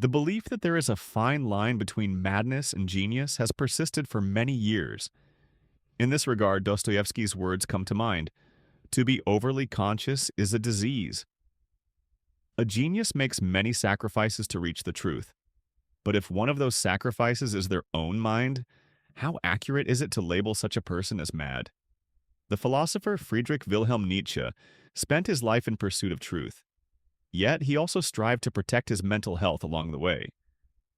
The belief that there is a fine line between madness and genius has persisted for many years. In this regard, Dostoevsky's words come to mind. To be overly conscious is a disease. A genius makes many sacrifices to reach the truth. But if one of those sacrifices is their own mind, how accurate is it to label such a person as mad? The philosopher Friedrich Nietzsche spent his life in pursuit of truth. Yet he also strived to protect his mental health along the way.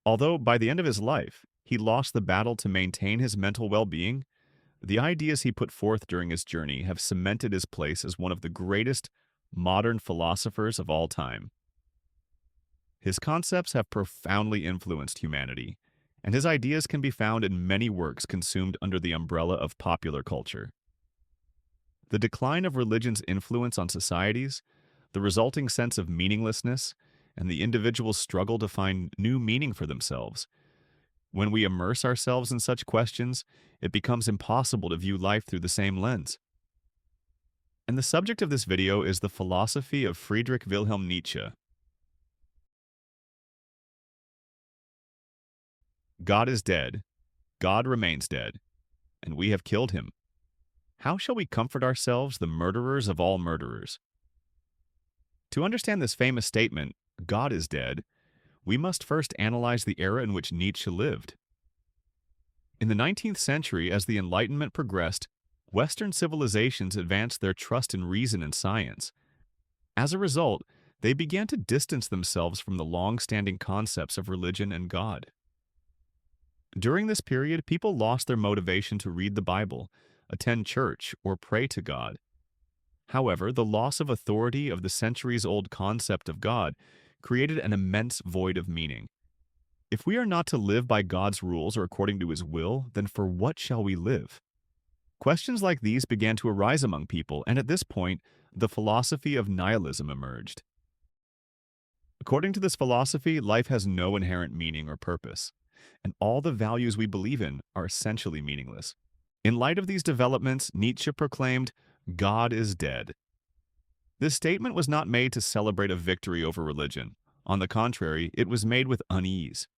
Although by the end of his life, he lost the battle to maintain his mental well-being, the ideas he put forth during his journey have cemented his place as one of the greatest modern philosophers of all time. His concepts have profoundly influenced humanity, and his ideas can be found in many works consumed under the umbrella of popular culture. The decline of religion's influence on societies, the resulting sense of meaninglessness, and the individual's struggle to find new meaning for themselves. When we immerse ourselves in such questions, it becomes impossible to view life through the same lens. And the subject of this video is the philosophy of Friedrich Wilhelm Nietzsche. God is dead, God remains dead, and we have killed him. How shall we comfort ourselves, the murderers of all murderers? To understand this famous statement, God is dead, we must first analyze the era in which Nietzsche lived. In the 19th century, as the Enlightenment progressed, Western civilizations advanced their trust in reason and science. As a result, they began to distance themselves from the long-standing concepts of religion and God. During this period, people lost their motivation to read the Bible, attend church, or pray to God. However, the loss of authority of the centuries-old concept of God created an immense void of meaning. If we are not to live by God's rules or according to His will, then for what shall we live? Questions like these began to arise among people, and at this point, the philosophy of nihilism emerged. According to this philosophy, life has no inherent meaning or purpose, and all the values we believe in are essentially meaningless. In light of these developments, Nietzsche proclaimed, "God is dead." This statement was not made to celebrate a victory over religion. On the contrary, it was made with unease.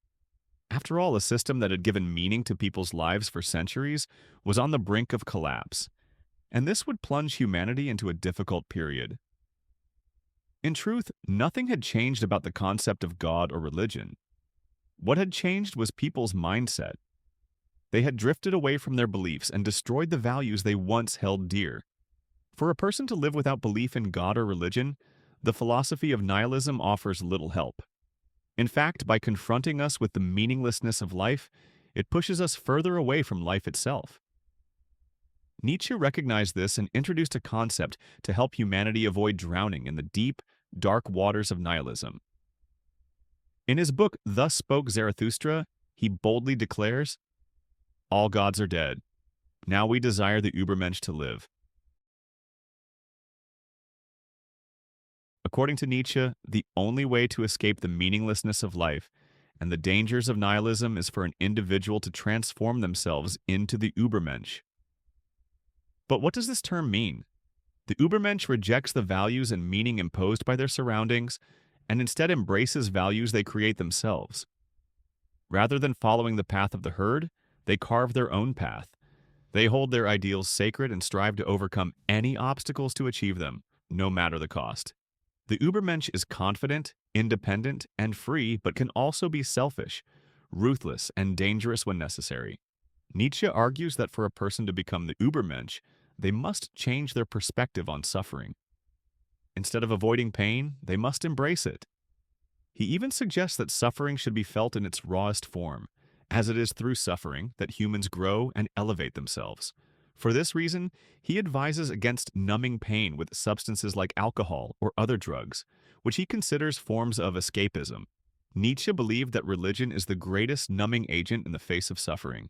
After all, a system that had given meaning to people's lives for centuries was on the brink of collapse, and this would plunge humanity into a difficult period. In truth, nothing had changed about the concept of God or religion. What had changed was people's mindset. They had drifted away from their beliefs and destroyed the values they once held dear. For a person to live without belief in God or religion, the philosophy of nihilism offers little help. In fact, by confronting us with the meaninglessness of life, it pushes us further away from life itself. Nietzsche recognized this and introduced a concept to help humanity avoid drowning in the deep, dark waters of nihilism. In his book, Thus Spoke Zarathustra, he boldly declares, "All gods are dead. Now we desire the Übermensch to live." According to Nietzsche, the only way to escape the meaninglessness of life and the dangers of nihilism is for an individual to transform themselves into the Übermensch. But what does this term mean? The Übermensch rejects the values and meaning imposed by their surroundings and instead embraces values they create themselves. Rather than following the path of the herd, they carve their own path. They hold their ideals sacred and strive to overcome any obstacles to achieve them, no matter the cost. The Übermensch is confident, independent, and free, but can also be selfish, ruthless, and dangerous when necessary. Nietzsche argues that for a person to become the Übermensch, they must change their perspective on suffering. Instead of avoiding pain, they must embrace it. He even suggests that suffering should be felt in its rawest form, as it is through suffering that humans grow and elevate themselves. For this reason, he advises against numbing pain with substances like alcohol or other drugs, which he considers forms of escapism. Nietzsche believed that religion is the greatest numbing agent in the face of suffering.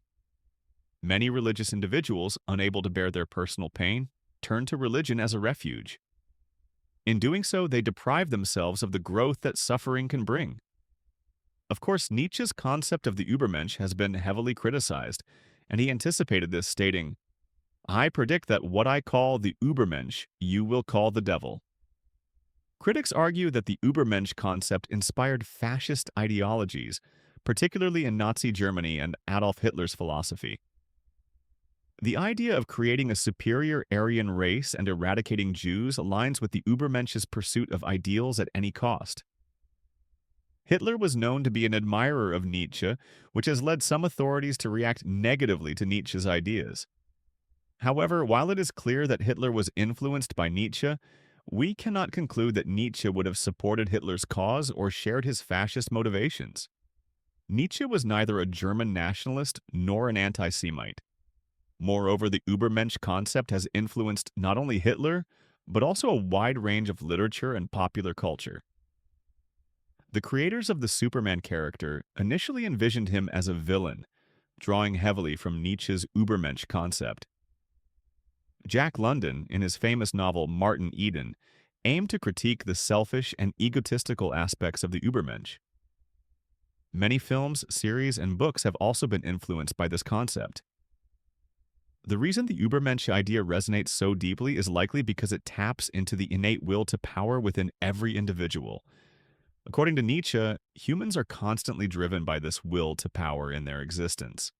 Many religious individuals, unable to bear their personal pain, turn to religion as a refuge. In doing so, they deprive themselves of the growth that suffering can bring. Of course, Nietzsche's concept of the Übermensch has been heavily criticized, and he anticipated this, stating, "I predict that what I call the Übermensch, you will call the devil." Critics argue that the Übermensch concept inspired fascist ideologies, particularly in Nazi Germany and Adolf Hitler's philosophy. The idea of creating a superior Aryan race and eradicating Jews aligns with the Übermensch's pursuit of ideals at any cost. Hitler was known to be an admirer of Nietzsche, which has led some authorities to react negatively to Nietzsche's ideas. However, while it is clear that Hitler was influenced by Nietzsche, we cannot conclude that Nietzsche would have supported Hitler's cause or shared his fascist motivations. Nietzsche was neither a German nationalist nor an anti-Semite. Moreover, the Übermensch concept has influenced not only Hitler, but also a wide range of literature and popular culture. The creators of the Superman character initially envisioned him as a villain, drawing heavily from Nietzsche's Übermensch concept. Jack London, in his famous novel Martin Eden, aimed to critique the selfish and egotistical aspects of the Übermensch. Many films, series, and books have also been influenced by this concept. The reason the Übermensch idea resonates so deeply is likely because it taps into the innate will to power within every individual. According to Nietzsche, humans are constantly driven by this will to power in their existence.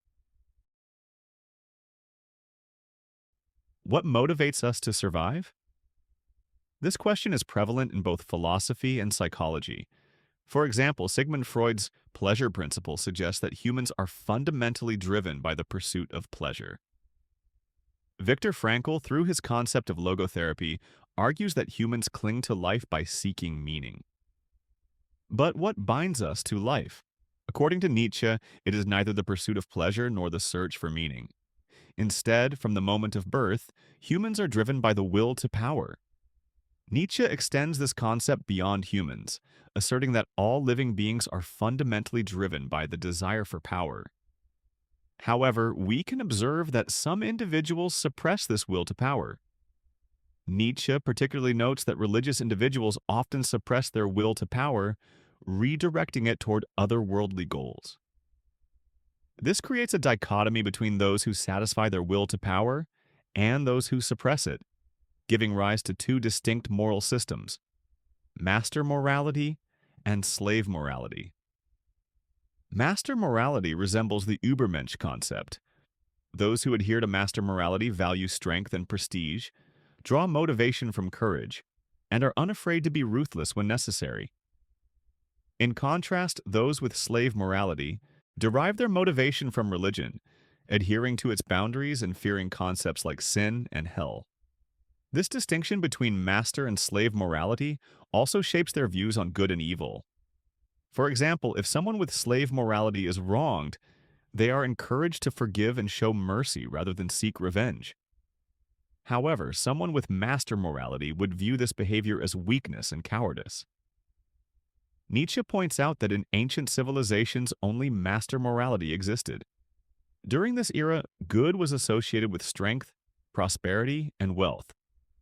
What motivates us to survive? This question is prevalent in both philosophy and psychology. For example, Sigmund Freud's pleasure principle suggests that humans are fundamentally driven by the pursuit of pleasure. Viktor Frankl, through his concept of logotherapy, argues that humans cling to life by seeking meaning. But what binds us to life? According to Nietzsche, it is neither the pursuit of pleasure nor the search for meaning. Instead, from the moment of birth, humans are driven by the will to power. Nietzsche extends this concept beyond humans, asserting that all living beings are fundamentally driven by the desire for power. However, we can observe that some individuals suppress this will to power. Nietzsche particularly notes that religious individuals often suppress their will to power, redirecting it toward otherworldly goals. This creates a dichotomy between those who satisfy their will to power and those who suppress it, giving rise to two distinct moral systems: master morality and slave morality. Master morality resembles the Übermensch concept. Those who adhere to master morality value strength and prestige, draw motivation from courage, and are unafraid to be ruthless when necessary. In contrast, those with slave morality derive their motivation from religion, adhering to its boundaries and fearing concepts like sin and hell. This distinction between master and slave morality also shapes their views on good and evil. For example, if someone with slave morality is wronged, they are encouraged to forgive and show mercy rather than seek revenge. However, someone with master morality would view this behavior as weakness and cowardice. Nietzsche points out that in ancient civilizations only master morality existed. During this era, good was associated with strength, prosperity, and wealth,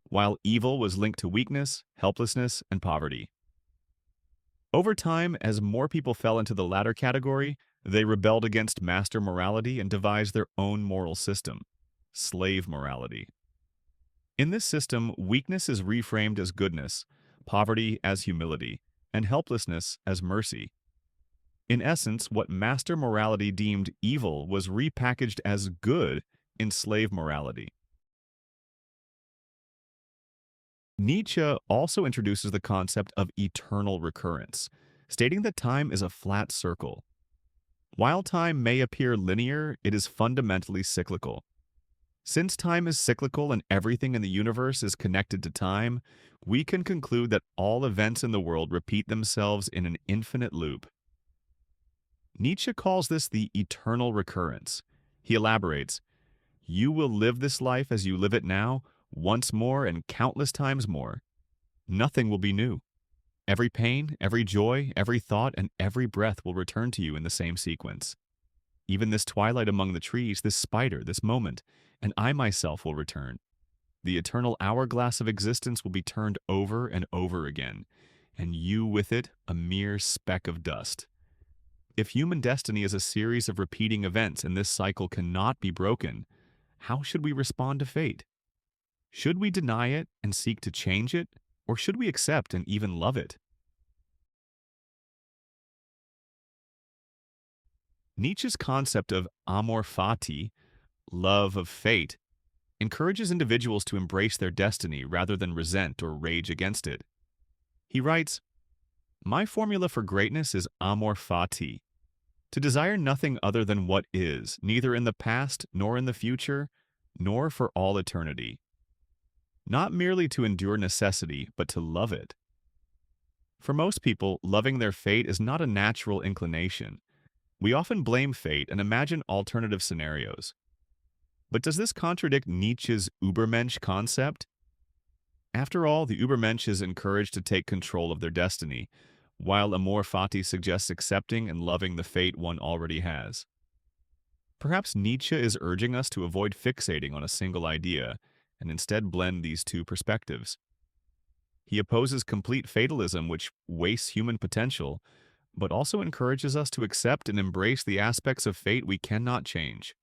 while evil was linked to weakness, helplessness, and poverty. Over time, as more people fell into the latter category, they rebelled against master morality and devised their own moral system, slave morality. In this system, weakness is reframed as goodness, poverty as humility, and helplessness as mercy. In essence, what master morality deemed evil was repackaged as good in slave morality. Nietzsche also introduces the concept of eternal recurrence, stating that time is a flat circle. While time may appear linear, it is fundamentally cyclical. Since time is cyclical and everything in the universe is connected to time, we can conclude that all events in the world repeat themselves in an infinite loop. Nietzsche calls this the eternal recurrence. He elaborates, "You will live this life as you live it now, once more and countless times more. Nothing will be new. Every pain, every joy, every thought, and every breath will return to you in the same sequence. Even this twilight among the trees, this spider, this moment, and I myself will return. The eternal hourglass of existence will be turned over and over again, and you with it, a mere speck of dust. If human destiny is a series of repeating events and this cycle cannot be broken, how should we respond to fate? Should we deny it and seek to change it, Or should we accept and even love it? Nietzsche's concept of amor fati, love of fate, encourages individuals to embrace their destiny rather than resent or rage against it. He writes, "My formula for greatness is amor fati, to desire nothing other than what is, neither in the past nor in the future, nor for all eternity. Not merely to endure necessity, but to love it." For most people, loving their fate is not a natural inclination. We often blame fate and imagine alternative scenarios. But does this contradict Nietzsche's Übermensch concept? After all, the Übermensch is encouraged to take control of their destiny, while Amor Fati suggests accepting and loving the fate one already has. Perhaps Nietzsche is urging us to avoid fixating on a single idea and instead blend these two perspectives. He opposes complete fatalism, which wastes human potential, but also encourages us to accept and embrace the aspects of fate we cannot change.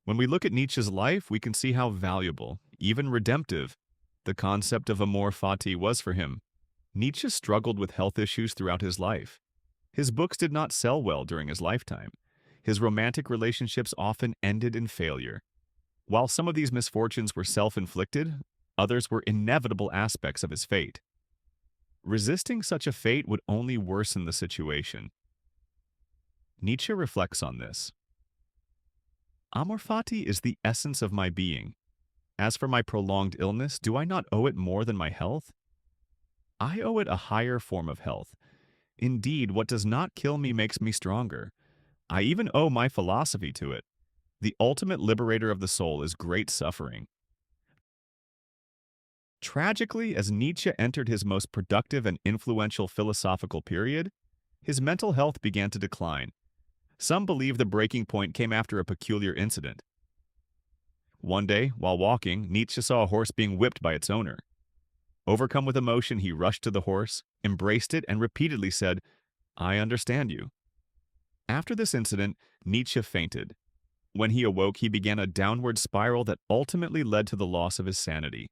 When we look at Nietzsche's life, we can see how valuable, even redemptive, the concept of amor fati was for him. Nietzsche struggled with health issues throughout his life. His books did not sell well during his lifetime. His romantic relationships often ended in failure. While some of these misfortunes were self-inflicted, others were inevitable aspects of his fate. Resisting such a fate would only worsen the situation. Nietzsche reflects on this. Amor fati is the essence of my being. As for my prolonged illness, do I not owe it more than my health? I owe it a higher form of health. Indeed, what does not kill me makes me stronger. I even owe my philosophy to it. The ultimate liberator of the soul is great suffering. Tragically, as Nietzsche entered his most productive and influential philosophical period, his mental health began to decline. Some believe the breaking point came after a peculiar incident. One day, while walking, Nietzsche saw a horse being whipped by its owner. Overcome with emotion, he rushed to the horse, embraced it, and repeatedly said, "I understand you." After this incident, Nietzsche fainted. When he awoke, he began a downward spiral that ultimately led to the loss of his sanity.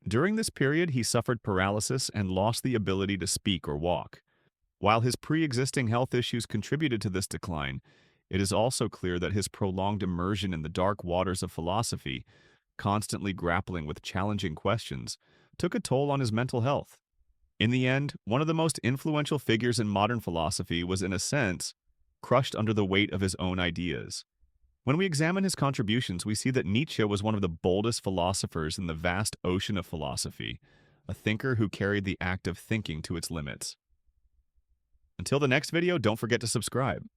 During this period, he suffered paralysis and lost the ability to speak or walk. While his pre-existing health issues contributed to this decline, it is also clear that his prolonged immersion in the dark waters of philosophy, constantly grappling with challenging questions, took a toll on his mental health. In the end, one of the most influential figures in modern philosophy was, in a sense, crushed under the weight of his own ideas. When we examine his contributions, we see that Nietzsche was one of the boldest philosophers in the vast ocean of philosophy, a thinker who carried the act of thinking to its limits. Until the next video, don't forget to subscribe.